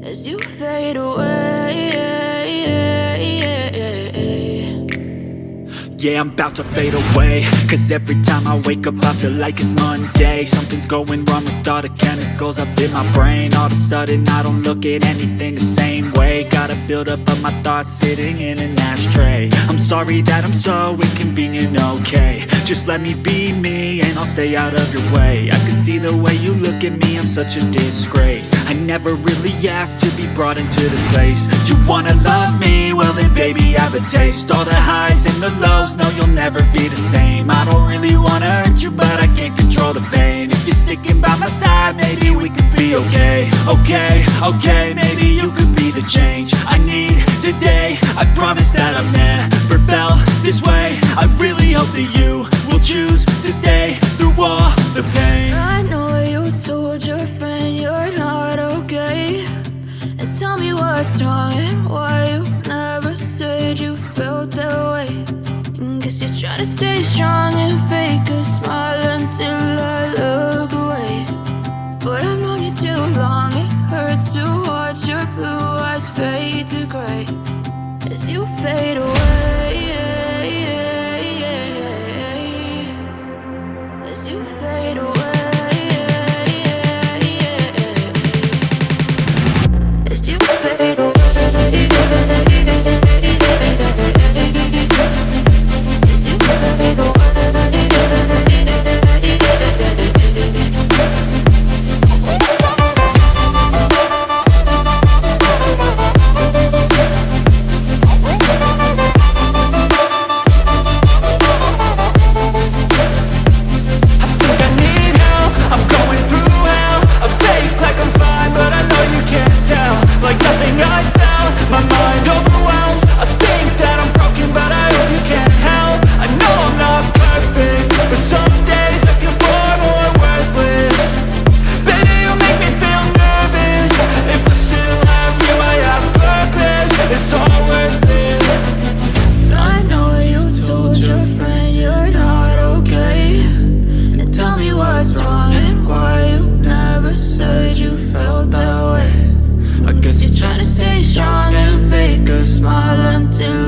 as you fade away. Yeah, I'm about to fade away, cause every time I wake up I feel like it's Monday. Something's going wrong with all the chemicals up in my brain. All of a sudden I don't look at anything the same way. Got a buildup of my thoughts sitting in an ashtray. I'm sorry that I'm so inconvenient, okay. Just let me be me and I'll stay out of your way. I can see the way you look at me, I'm such a disgrace. I never really asked to be brought into this place. You wanna love me? Well then baby have a taste. All the highs and the lows, no you'll never be the same. I don't really wanna hurt you but I can't control the pain. If you're sticking by my side maybe we could be okay. Okay, maybe you could be the change I need today. I promise that I've never felt this way. I really hope that you will choose to stay through all the pain. I know you told your friend you're not okay, and tell me what's wrong and why you never said you felt that way. Guess you're trying to stay strong and fake a smile until I look away. But I've known you too long, it hurts to watch your blue eyes fade to gray as you fade away. As you fade away. As you fade away. Smile until